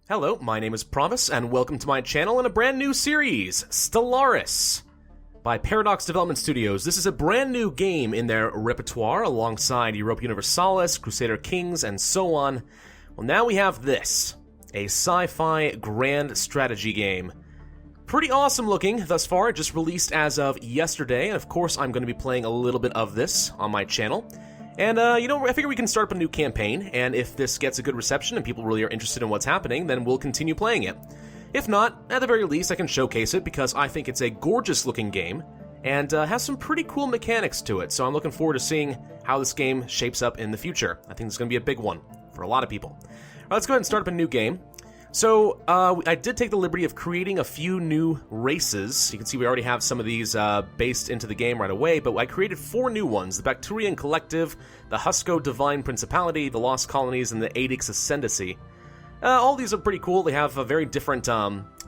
Hello, my name is Pravus, and welcome to my channel and a brand new series, Stellaris, by Paradox Development Studios. This is a brand new game in their repertoire, alongside Europa Universalis, Crusader Kings, and so on. Well, now we have this, a sci-fi grand strategy game. Pretty awesome looking thus far, just released as of yesterday, and of course I'm going to be playing a little bit of this on my channel. And, I figure we can start up a new campaign, and if this gets a good reception and people really are interested in what's happening, then we'll continue playing it. If not, at the very least, I can showcase it because I think it's a gorgeous-looking game, and has some pretty cool mechanics to it, so I'm looking forward to seeing how this game shapes up in the future. I think it's going to be a big one for a lot of people. All right, let's go ahead and start up a new game. So, I did take the liberty of creating a few new races. You can see we already have some of these based into the game right away, but I created 4 new ones: the Bakturian Collective, the Husko Divine Principality, the Lost Colonies, and the Adix Ascendancy. All these are pretty cool. They have very different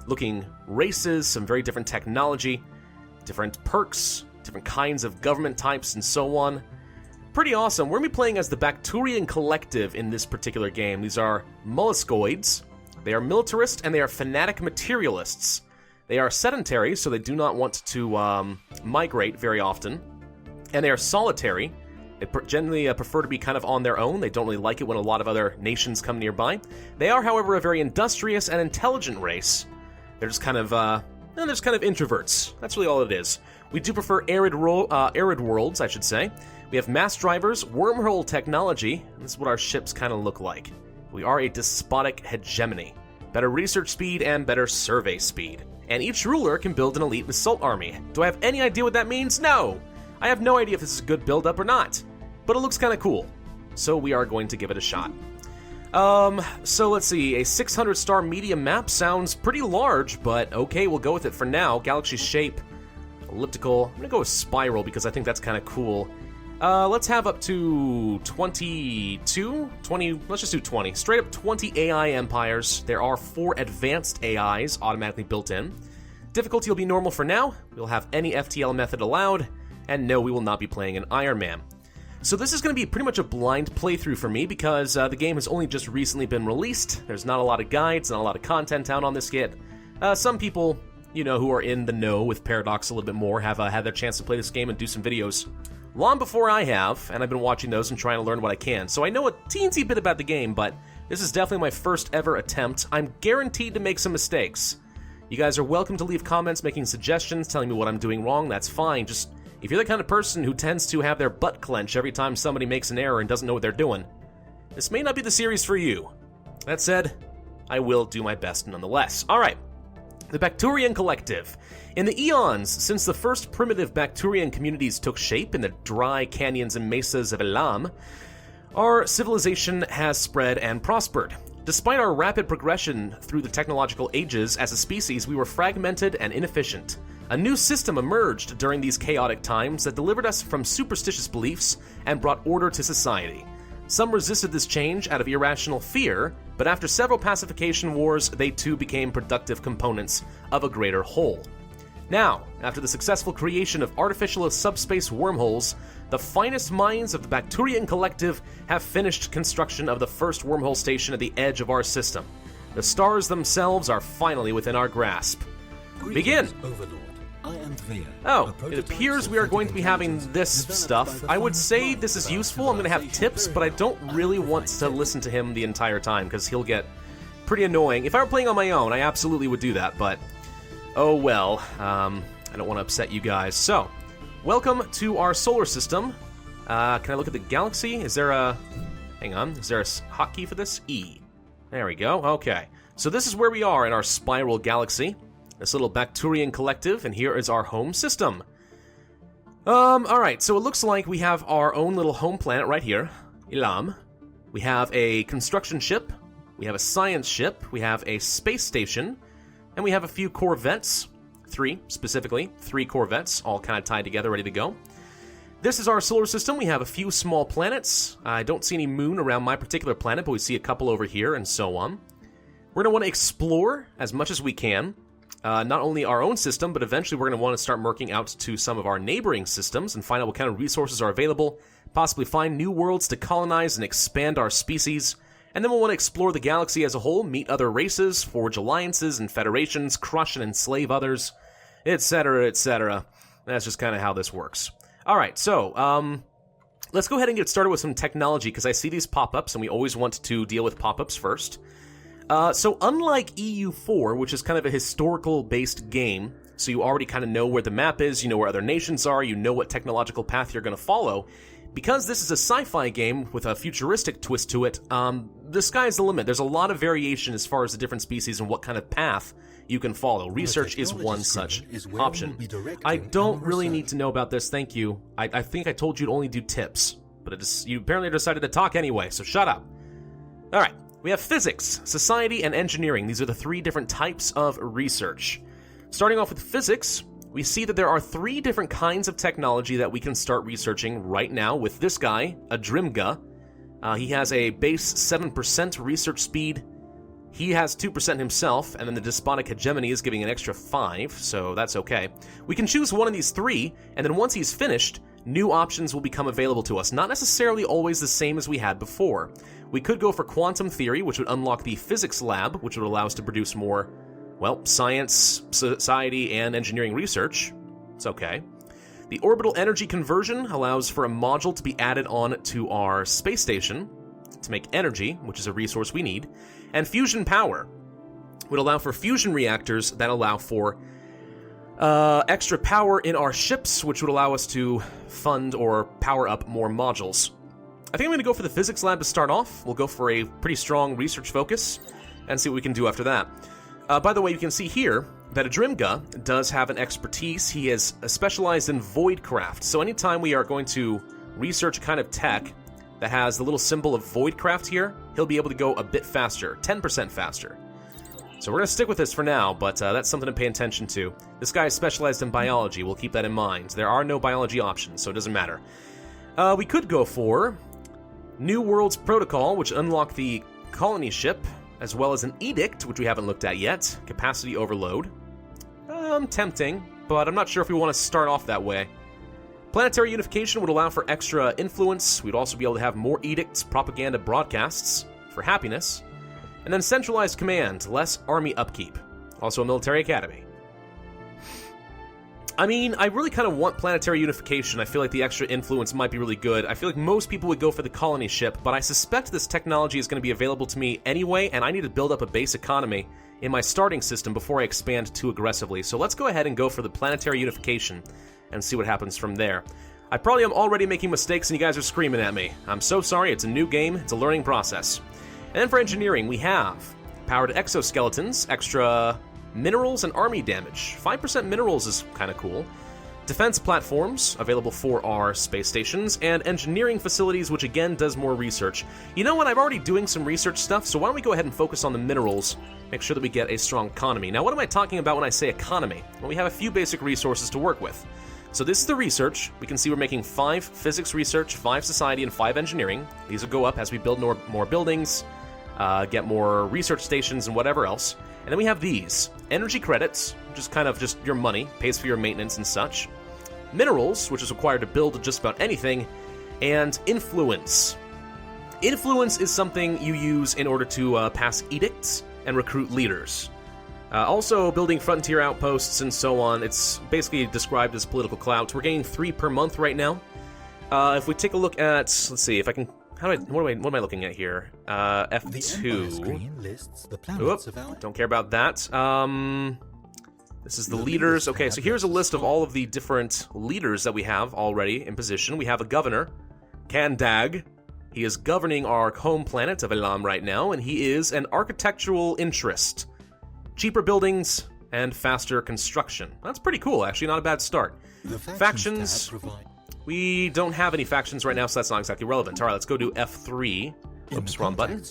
looking races, some very different technology, different perks, different kinds of government types, and so on. Pretty awesome. We're going to be playing as the Bakturian Collective in this particular game. These are molluscoids. They are militarist, and they are fanatic materialists. They are sedentary, so they do not want to migrate very often. And they are solitary. They generally prefer to be kind of on their own. They don't really like it when a lot of other nations come nearby. They are, however, a very industrious and intelligent race. They're just kind of, introverts. That's really all it is. We do prefer arid worlds, I should say. We have mass drivers, wormhole technology, and this is what our ships kind of look like. We are a despotic hegemony. Better research speed and better survey speed. And each ruler can build an elite assault army. Do I have any idea what that means? No! I have no idea if this is a good build-up or not. But it looks kind of cool. So we are going to give it a shot. So let's see. A 600-star medium map sounds pretty large, but okay, we'll go with it for now. Galaxy shape, elliptical. I'm going to go with spiral because I think that's kind of cool. Let's have up to 22? 20, let's just do 20. Straight up 20 AI empires. There are 4 advanced AIs automatically built in. Difficulty will be normal for now. We'll have any FTL method allowed. And no, we will not be playing an Iron Man. So this is going to be pretty much a blind playthrough for me because the game has only just recently been released. There's not a lot of guides, not a lot of content out on this yet. Some people, who are in the know with Paradox a little bit more have had their chance to play this game and do some videos long before I have, and I've been watching those and trying to learn what I can. So I know a teensy bit about the game, but this is definitely my first ever attempt. I'm guaranteed to make some mistakes. You guys are welcome to leave comments making suggestions, telling me what I'm doing wrong. That's fine. Just, if you're the kind of person who tends to have their butt clench every time somebody makes an error and doesn't know what they're doing, this may not be the series for you. That said, I will do my best nonetheless. Alright, the Bakturian Collective. In the eons since the first primitive Bakturian communities took shape in the dry canyons and mesas of Elam, our civilization has spread and prospered. Despite our rapid progression through the technological ages, as a species, we were fragmented and inefficient. A new system emerged during these chaotic times that delivered us from superstitious beliefs and brought order to society. Some resisted this change out of irrational fear, but after several pacification wars, they too became productive components of a greater whole. Now, after the successful creation of artificial subspace wormholes, the finest minds of the Bakturian Collective have finished construction of the first wormhole station at the edge of our system. The stars themselves are finally within our grasp. Begin! Overlord. I am Thea. Oh, it appears we are going to be having this stuff. I would say this is useful. I'm going to have tips, but I don't really want to listen to him the entire time because he'll get pretty annoying. If I were playing on my own, I absolutely would do that, but oh well, I don't want to upset you guys. So, welcome to our solar system. Can I look at the galaxy? Is there a... Hang on, is there a hotkey for this? E. There we go, okay. So this is where we are in our spiral galaxy. This little Bakturian Collective, and here is our home system. Alright, so it looks like we have our own little home planet right here, Elam. We have a construction ship, we have a science ship, we have a space station, and we have a few corvettes, 3 specifically, 3 corvettes, all kind of tied together, ready to go. This is our solar system. We have a few small planets. I don't see any moon around my particular planet, but we see a couple over here and so on. We're going to want to explore as much as we can. Not only our own system, but eventually we're going to want to start working out to some of our neighboring systems and find out what kind of resources are available, possibly find new worlds to colonize and expand our species, And then we'll want to explore the galaxy as a whole, meet other races, forge alliances and federations, crush and enslave others, etc., etc. That's just kind of how this works. Alright, so, let's go ahead and get started with some technology, because I see these pop-ups, and we always want to deal with pop-ups first. So unlike EU4, which is kind of a historical-based game, so you already kind of know where the map is, you know where other nations are, you know what technological path you're going to follow, because this is a sci-fi game with a futuristic twist to it, the sky's the limit. There's a lot of variation as far as the different species and what kind of path you can follow. Research is one such option. I don't really need to know about this, thank you. I think I told you to only do tips, but you apparently decided to talk anyway, so shut up. Alright, we have physics, society, and engineering. These are the three different types of research. Starting off with physics, we see that there are three different kinds of technology that we can start researching right now with this guy, a Drimga. He has a base 7% research speed. He has 2% himself, and then the Despotic Hegemony is giving an extra 5, so that's okay. We can choose one of these three, and then once he's finished, new options will become available to us. Not necessarily always the same as we had before. We could go for quantum theory, which would unlock the physics lab, which would allow us to produce more, well, science, society, and engineering research. It's okay. The orbital energy conversion allows for a module to be added on to our space station to make energy, which is a resource we need. And fusion power would allow for fusion reactors that allow for extra power in our ships, which would allow us to fund or power up more modules. I think I'm going to go for the physics lab to start off. We'll go for a pretty strong research focus and see what we can do after that. By the way, you can see here that Adrimga does have an expertise. He is specialized in voidcraft. So anytime we are going to research a kind of tech that has the little symbol of voidcraft here, he'll be able to go a bit faster, 10% faster. So we're going to stick with this for now, but that's something to pay attention to. This guy is specialized in biology. We'll keep that in mind. There are no biology options, so it doesn't matter. We could go for New Worlds Protocol, which unlock the colony ship, as well as an edict, which we haven't looked at yet. Capacity overload. Tempting, but I'm not sure if we want to start off that way. Planetary unification would allow for extra influence. We'd also be able to have more edicts, propaganda broadcasts for happiness. And then centralized command, less army upkeep. Also a military academy. I mean, I really kind of want planetary unification. I feel like the extra influence might be really good. I feel like most people would go for the colony ship, but I suspect this technology is going to be available to me anyway, and I need to build up a base economy in my starting system before I expand too aggressively. So let's go ahead and go for the planetary unification and see what happens from there. I probably am already making mistakes and you guys are screaming at me. I'm so sorry, it's a new game, it's a learning process. And then for engineering, we have powered exoskeletons, extra minerals, and army damage. 5% minerals is kind of cool. Defense platforms, available for our space stations, and engineering facilities, which again does more research. You know what, I'm already doing some research stuff, so why don't we go ahead and focus on the minerals, make sure that we get a strong economy. Now, what am I talking about when I say economy? Well, we have a few basic resources to work with. So this is the research. We can see we're making 5 physics research, 5 society, and 5 engineering. These will go up as we build more buildings, get more research stations, and whatever else. And then we have these. Energy credits, which is kind of just your money, pays for your maintenance and such. Minerals, which is required to build just about anything. And influence. Influence is something you use in order to pass edicts and recruit leaders. Also, building frontier outposts and so on. It's basically described as political clout. We're getting 3 per month right now. If we take a look at, let's see if I can. What am I looking at here? F2. Oop, don't care about that. This is the leaders. Okay, so here's a list of all of the different leaders that we have already in position. We have a governor, Kandag. He is governing our home planet of Elam right now, and he is an architectural interest. Cheaper buildings and faster construction. That's pretty cool, actually, not a bad start. Factions. We don't have any factions right now, so that's not exactly relevant. All right, let's go to F3. Oops, wrong button.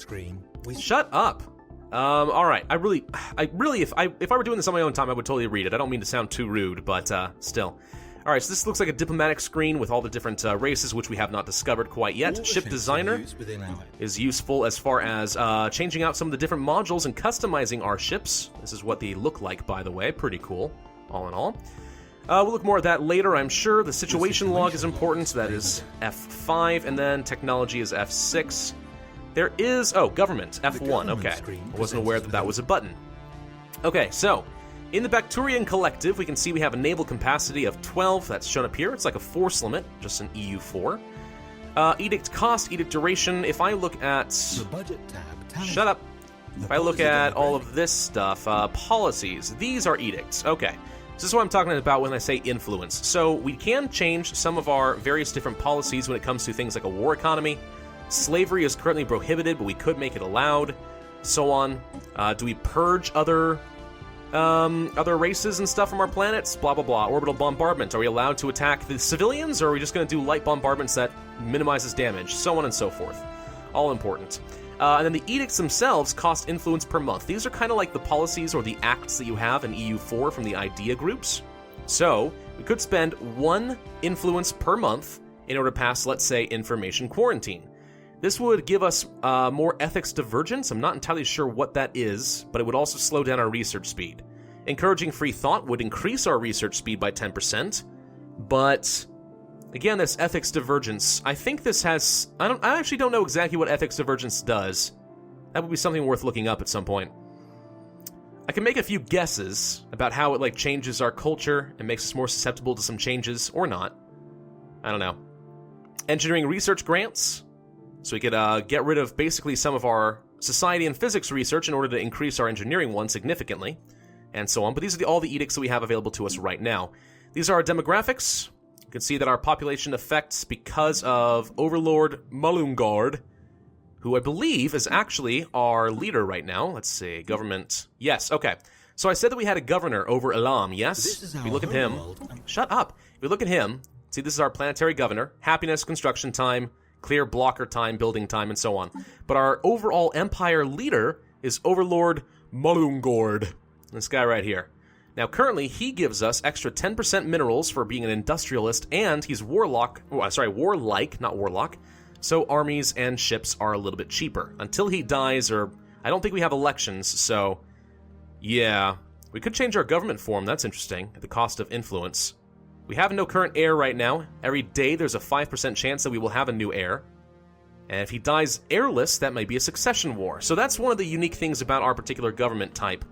Shut up. All right. I really, if I were doing this on my own time, I would totally read it. I don't mean to sound too rude, but still. All right, so this looks like a diplomatic screen with all the different races, which we have not discovered quite yet. Ship designer is useful as far as changing out some of the different modules and customizing our ships. This is what they look like, by the way. Pretty cool, all in all. We'll look more at that later, I'm sure. The situation log is important. That is F5, and then technology is F6. There is... Oh, government. F1. government Okay. screen I wasn't aware that that was a button. Okay, so... In the Bakturian Collective, we can see we have a naval capacity of 12. That's shown up here. It's like a force limit, just an EU4. Edict cost, edict duration. If I look at... The budget tab. Shut up. If I look at all of this stuff, policies, these are edicts. Okay, this is what I'm talking about when I say influence. So we can change some of our various different policies when it comes to things like a war economy. Slavery is currently prohibited, but we could make it allowed. So on. Do we purge other races and stuff from our planets? Blah, blah, blah. Orbital bombardment. Are we allowed to attack the civilians, or are we just going to do light bombardments that minimizes damage? So on and so forth. All important. And then the edicts themselves cost influence per month. These are kind of like the policies or the acts that you have in EU4 from the idea groups. So we could spend 1 influence per month in order to pass, let's say, information quarantine. This would give us more ethics divergence. I'm not entirely sure what that is, but it would also slow down our research speed. Encouraging free thought would increase our research speed by 10%, but again, this ethics divergence, I think this has... I actually don't know exactly what ethics divergence does. That would be something worth looking up at some point. I can make a few guesses about how it like changes our culture and makes us more susceptible to some changes, or not. I don't know. Engineering research grants. So we could get rid of basically some of our society and physics research in order to increase our engineering one significantly, and so on. But these are all the edicts that we have available to us right now. These are our demographics. You can see that our population affects because of Overlord Malungard, who I believe is actually our leader right now. Let's see, government. Yes, okay. So I said that we had a governor over Elam, yes? If we look at him... Shut up. If we look at him, see this is our planetary governor. Happiness, construction time, clear blocker time, building time, and so on. But our overall empire leader is Overlord Malungard. This guy right here. Now, currently, he gives us extra 10% minerals for being an industrialist, and he's warlike, not warlock, so armies and ships are a little bit cheaper. Until he dies, or... I don't think we have elections, so... Yeah. We could change our government form, that's interesting, at the cost of influence. We have no current heir right now. Every day there's a 5% chance that we will have a new heir. And if he dies heirless, that might be a succession war. So that's one of the unique things about our particular government type.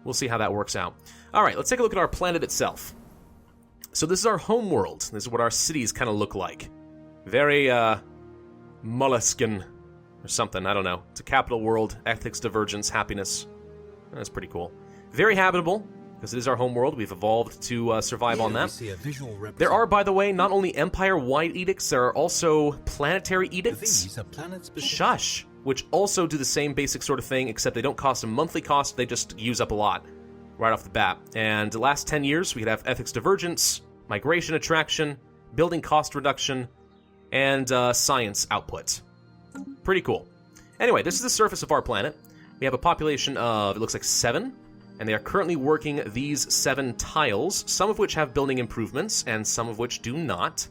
We'll see how that works out. Alright, let's take a look at our planet itself. So this is our home world. This is what our cities kind of look like. Very, molluscan or something, I don't know. It's a capital world, ethics divergence, happiness. That's pretty cool. Very habitable, because it is our home world. We've evolved to survive on that. There are, by the way, not only empire-wide edicts, there are also planetary edicts. These are planet-specific. Shush! Which also do the same basic sort of thing, except they don't cost a monthly cost, they just use up a lot right off the bat. And the last 10 years, we could have ethics divergence, migration attraction, building cost reduction, and science output. Pretty cool. Anyway, this is the surface of our planet. We have a population of, it looks like 7, and they are currently working these 7 tiles, some of which have building improvements, and some of which do not.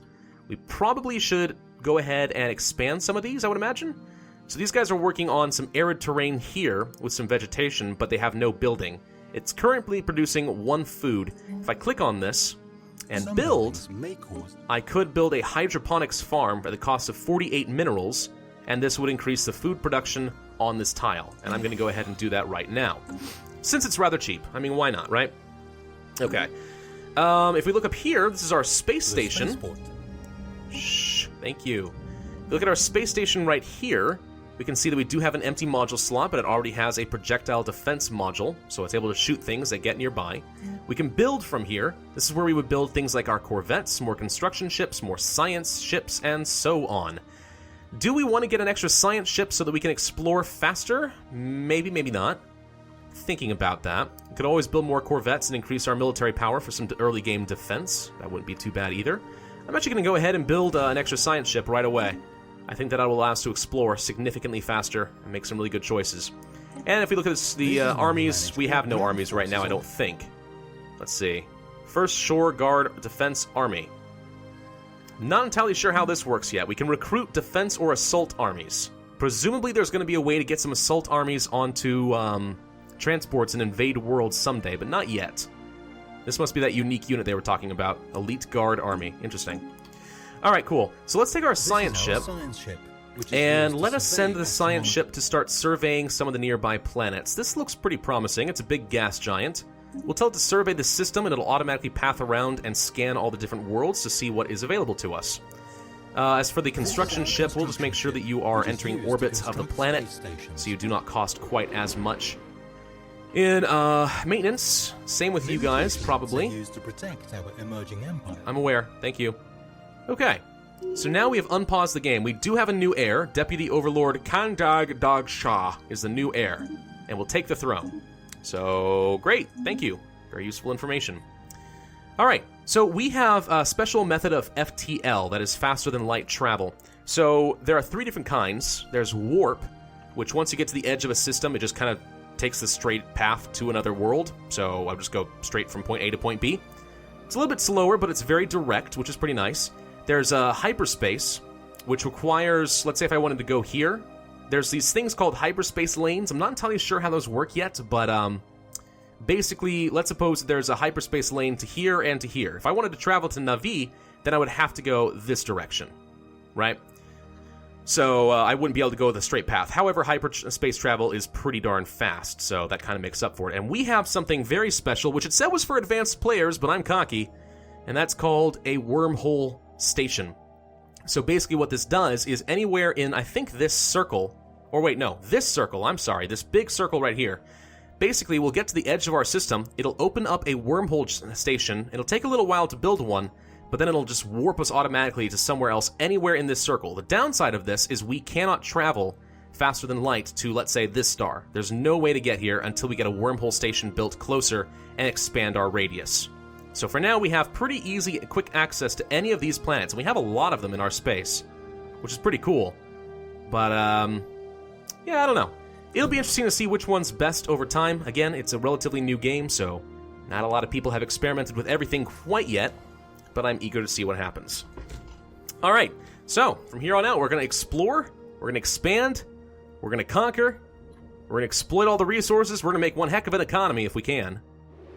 We probably should go ahead and expand some of these, I would imagine. So these guys are working on some arid terrain here with some vegetation, but they have no building. It's currently producing 1 food. If I click on this and build, I could build a hydroponics farm at the cost of 48 minerals, and this would increase the food production on this tile. And I'm going to go ahead and do that right now. Since it's rather cheap. I mean, why not, right? Okay. If we look up here, this is our space station. Shh, thank you. If we look at our space station right here, we can see that we do have an empty module slot, but it already has a projectile defense module, so it's able to shoot things that get nearby. We can build from here. This is where we would build things like our corvettes, more construction ships, more science ships, and so on. Do we want to get an extra science ship so that we can explore faster? Maybe, maybe not. Thinking about that. We could always build more corvettes and increase our military power for some early game defense. That wouldn't be too bad either. I'm actually going to go ahead and build an extra science ship right away. I think that will allow us to explore significantly faster and make some really good choices. And if we look at the armies, we have no armies right now, I don't think. Let's see. First Shore Guard Defense Army. Not entirely sure how this works yet. We can recruit defense or assault armies. Presumably there's going to be a way to get some assault armies onto transports and invade worlds someday, but not yet. This must be that unique unit they were talking about. Elite Guard Army. Interesting. Alright, cool. So let's take our science ship. which is And used to let us send survey the science X1. ship to start surveying some of the nearby planets. This looks pretty promising. It's a big gas giant. We'll tell it to survey the system, and it'll automatically path around and scan all the different worlds to see what is available to us. As for the construction ship, we'll just make sure that you are entering orbits of the planet, so you do not cost quite as much. In maintenance, same with you guys, probably. Used to protect our emerging empire. I'm aware. Thank you. Okay. So now we have unpaused the game. We do have a new heir. Deputy Overlord Kandag Dag Shah is the new heir, and will take the throne. So, great. Thank you. Very useful information. All right. So we have a special method of FTL, that is faster than light travel. So there are 3 different kinds. There's warp, which once you get to the edge of a system, it just kind of takes the straight path to another world. So I'll just go straight from point A to point B. It's a little bit slower, but it's very direct, which is pretty nice. There's hyperspace, which requires, let's say if I wanted to go here, there's these things called hyperspace lanes. I'm not entirely sure how those work yet, but basically, let's suppose there's a hyperspace lane to here and to here. If I wanted to travel to Navi, then I would have to go this direction, right? So I wouldn't be able to go the straight path. However, hyperspace travel is pretty darn fast, so that kind of makes up for it. And we have something very special, which it said was for advanced players, but I'm cocky, and that's called a wormhole station. So basically what this does is anywhere in, I think, this circle, or wait, no, this circle, I'm sorry, this big circle right here. Basically, we'll get to the edge of our system, it'll open up a wormhole station, it'll take a little while to build one, but then it'll just warp us automatically to somewhere else, anywhere in this circle. The downside of this is we cannot travel faster than light to, let's say, this star. There's no way to get here until we get a wormhole station built closer and expand our radius. So for now, we have pretty easy, quick access to any of these planets, and we have a lot of them in our space, which is pretty cool. But, yeah, I don't know. It'll be interesting to see which one's best over time. Again, it's a relatively new game, so not a lot of people have experimented with everything quite yet, but I'm eager to see what happens. All right, so from here on out, we're going to explore, we're going to expand, we're going to conquer, we're going to exploit all the resources, we're going to make one heck of an economy if we can.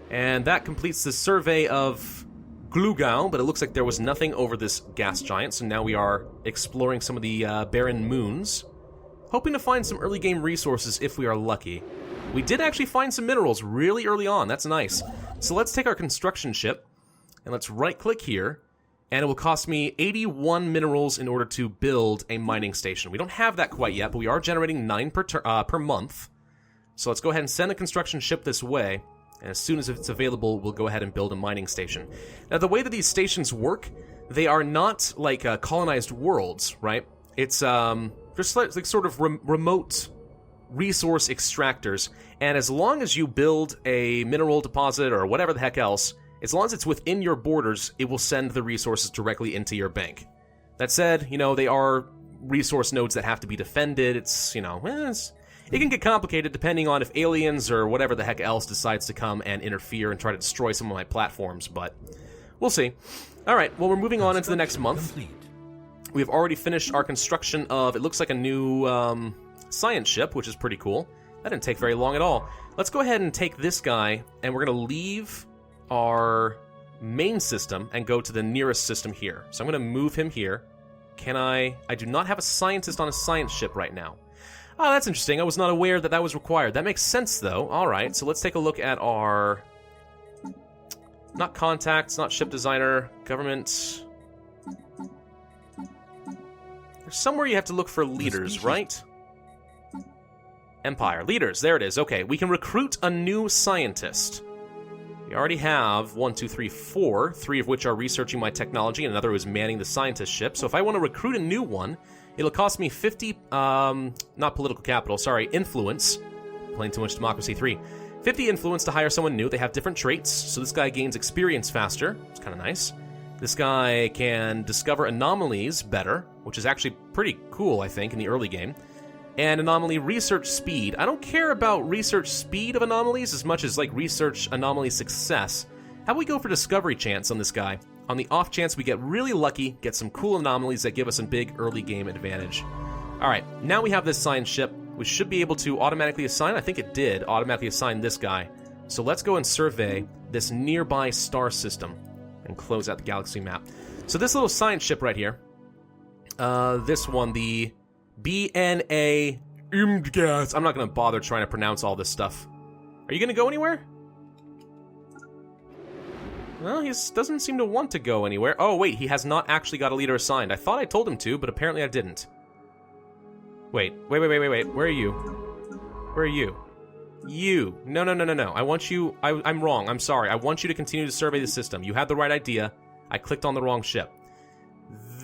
And that completes the survey of Glugau, but it looks like there was nothing over this gas giant, so now we are exploring some of the barren moons. Hoping to find some early game resources if we are lucky. We did actually find some minerals really early on, that's nice. So let's take our construction ship, and let's right-click here, and it will cost me 81 minerals in order to build a mining station. We don't have that quite yet, but we are generating 9 per month. So let's go ahead and send the construction ship this way, and as soon as it's available, we'll go ahead and build a mining station. Now, the way that these stations work, they are not like colonized worlds, right? It's just like sort of remote resource extractors, and as long as you build a mineral deposit or whatever the heck else, as long as it's within your borders, it will send the resources directly into your bank. That said, you know, they are resource nodes that have to be defended. It's, you know, it can get complicated depending on if aliens or whatever the heck else decides to come and interfere and try to destroy some of my platforms, but we'll see. All right, well, we're moving on into the next month. We've already finished our construction of, it looks like a new science ship, which is pretty cool. That didn't take very long at all. Let's go ahead and take this guy, and we're going to leave our main system and go to the nearest system here. So I'm going to move him here. Can I do not have a scientist on a science ship right now. Oh, that's interesting. I was not aware that that was required. That makes sense, though. All right, so let's take a look at our... Not contacts, not ship designer, government... There's somewhere you have to look for leaders, right? Empire. Leaders. There it is. Okay, we can recruit a new scientist. We already have 1, 2, 3, 4, 3 of which are researching my technology, and another who is manning the scientist ship. So if I want to recruit a new one, it'll cost me 50, not political capital, sorry, influence. Playing too much Democracy 3. 50 influence to hire someone new. They have different traits, so this guy gains experience faster. It's kind of nice. This guy can discover anomalies better, which is actually pretty cool, I think, in the early game. And anomaly research speed. I don't care about research speed of anomalies as much as, like, research anomaly success. How about we go for discovery chance on this guy? On the off chance we get really lucky, get some cool anomalies that give us a big early game advantage. Alright, now we have this science ship. We should be able to automatically assign, I think it did, automatically assign this guy. So let's go and survey this nearby star system and close out the galaxy map. So this little science ship right here, this one, the BNA gas. I'm not going to bother trying to pronounce all this stuff. Are you going to go anywhere? Well, he doesn't seem to want to go anywhere. Oh, wait, he has not actually got a leader assigned. I thought I told him to, but apparently I didn't. Wait. Where are you? Where are you? You. No. I want you... I'm wrong. I'm sorry. I want you to continue to survey the system. You had the right idea. I clicked on the wrong ship.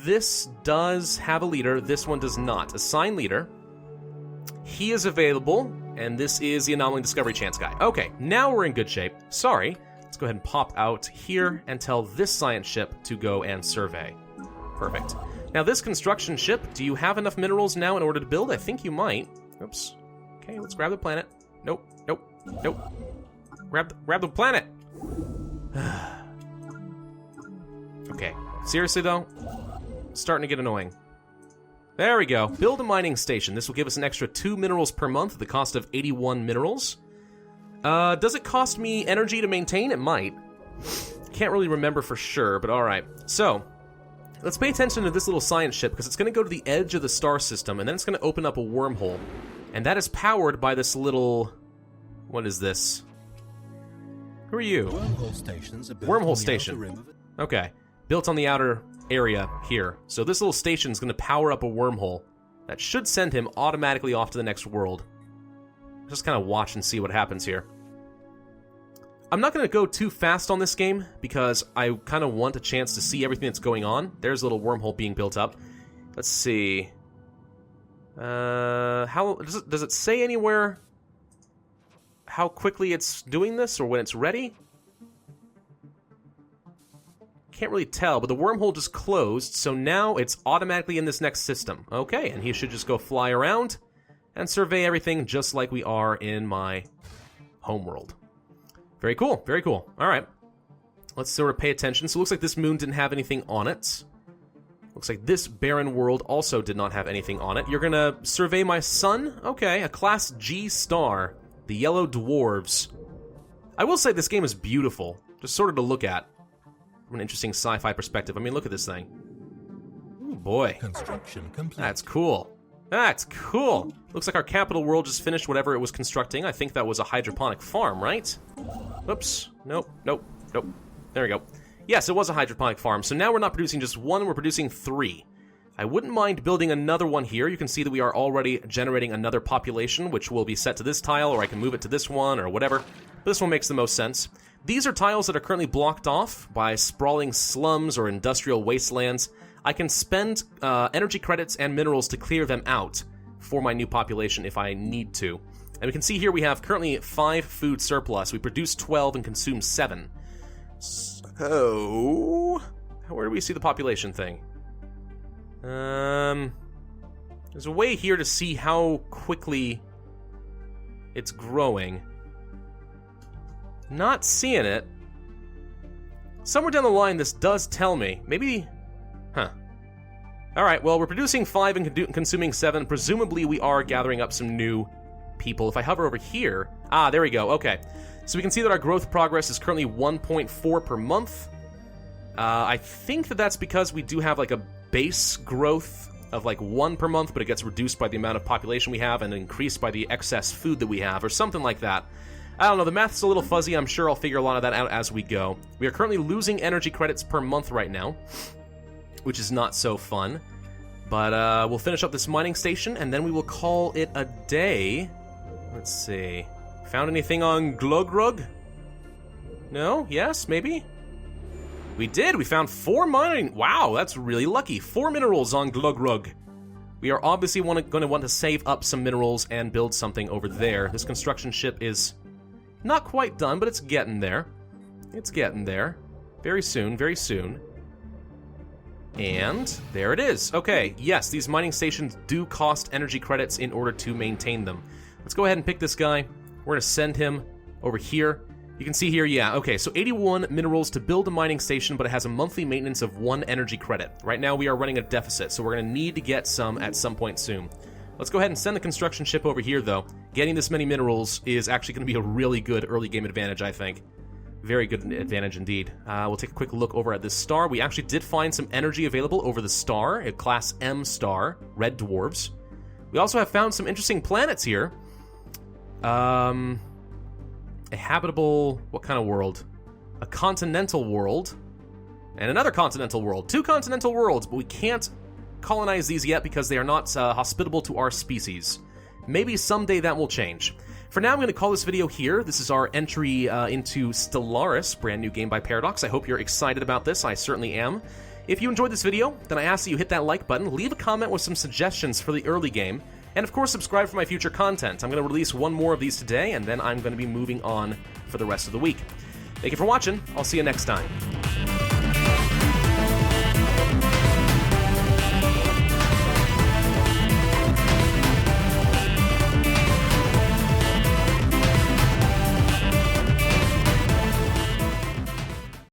This does have a leader. This one does not. Assign leader. He is available, and this is the Anomaly Discovery Chance guy. Okay, now we're in good shape. Sorry. Let's go ahead and pop out here and tell this science ship to go and survey. Perfect. Now, this construction ship, do you have enough minerals now in order to build? I think you might. Oops. Okay, let's grab the planet. Nope. Grab the planet! Okay, seriously though? Starting to get annoying. There we go. Build a mining station. This will give us an extra 2 minerals per month at the cost of 81 minerals. Does it cost me energy to maintain? It might. Can't really remember for sure, but alright. So, let's pay attention to this little science ship, because it's going to go to the edge of the star system, and then it's going to open up a wormhole. And that is powered by this little... What is this? Who are you? Wormhole stations are built Wormhole on the station. outer rim of it. Okay. Built on the outer area here. So this little station is going to power up a wormhole that should send him automatically off to the next world. Just kind of watch and see what happens here. I'm not going to go too fast on this game because I kind of want a chance to see everything that's going on. There's a little wormhole being built up. Let's see. How does it say anywhere how quickly it's doing this or when it's ready? Can't really tell, but the wormhole just closed, so now it's automatically in this next system. Okay, and he should just go fly around and survey everything just like we are in my homeworld. Very cool, very cool. All right, let's sort of pay attention. So it looks like this moon didn't have anything on it. Looks like this barren world also did not have anything on it. You're gonna survey my sun? Okay, a Class G star. The Yellow Dwarves. I will say this game is beautiful, just sort of to look at. From an interesting sci-fi perspective. I mean, look at this thing. Ooh, boy. Construction complete. That's cool. That's cool. Looks like our capital world just finished whatever it was constructing. I think that was a hydroponic farm, right? Oops. Nope. There we go. Yes, it was a hydroponic farm. So now we're not producing just one, we're producing 3. I wouldn't mind building another one here. You can see that we are already generating another population, which will be set to this tile, or I can move it to this one, or whatever. But this one makes the most sense. These are tiles that are currently blocked off by sprawling slums or industrial wastelands. I can spend energy credits and minerals to clear them out for my new population if I need to. And we can see here we have currently 5 food surplus. We produce 12 and consume 7. So, where do we see the population thing? There's a way here to see how quickly it's growing. Not seeing it. Somewhere down the line, this does tell me. Maybe... Huh. Alright, well, we're producing 5 and consuming 7. Presumably, we are gathering up some new people. If I hover over here... Ah, there we go. Okay. So we can see that our growth progress is currently 1.4 per month. I think that that's because we do have, like, a base growth of, like, 1 per month, but it gets reduced by the amount of population we have and increased by the excess food that we have, or something like that. I don't know, the math's a little fuzzy. I'm sure I'll figure a lot of that out as we go. We are currently losing energy credits per month right now, which is not so fun. But we'll finish up this mining station, and then we will call it a day. Let's see. Found anything on Glugrug? No? Yes? Maybe? We did! We found 4 mining... Wow, that's really lucky. 4 minerals on Glugrug. We are obviously going to want to save up some minerals and build something over there. This construction ship is... not quite done, but it's getting there. It's getting there. Very soon, very soon. And there it is. Okay, yes, these mining stations do cost energy credits in order to maintain them. Let's go ahead and pick this guy. We're going to send him over here. You can see here, yeah, okay, so 81 minerals to build a mining station, but it has a monthly maintenance of 1 energy credit. Right now we are running a deficit, so we're going to need to get some at some point soon. Let's go ahead and send the construction ship over here, though. Getting this many minerals is actually going to be a really good early game advantage, I think. Very good advantage indeed. We'll take a quick look over at this star. We actually did find some energy available over the star, a Class M star, red dwarves. We also have found some interesting planets here. A habitable... what kind of world? A continental world. And another continental world. 2 continental worlds, but we can't colonize these yet because they are not hospitable to our species. Maybe someday that will change. For now, I'm going to call this video here. This is our entry into Stellaris, brand new game by Paradox. I hope you're excited about this. I certainly am. If you enjoyed this video, then I ask that you hit that like button, leave a comment with some suggestions for the early game, and of course subscribe for my future content. I'm going to release one more of these today, and then I'm going to be moving on for the rest of the week. Thank you for watching. I'll see you next time.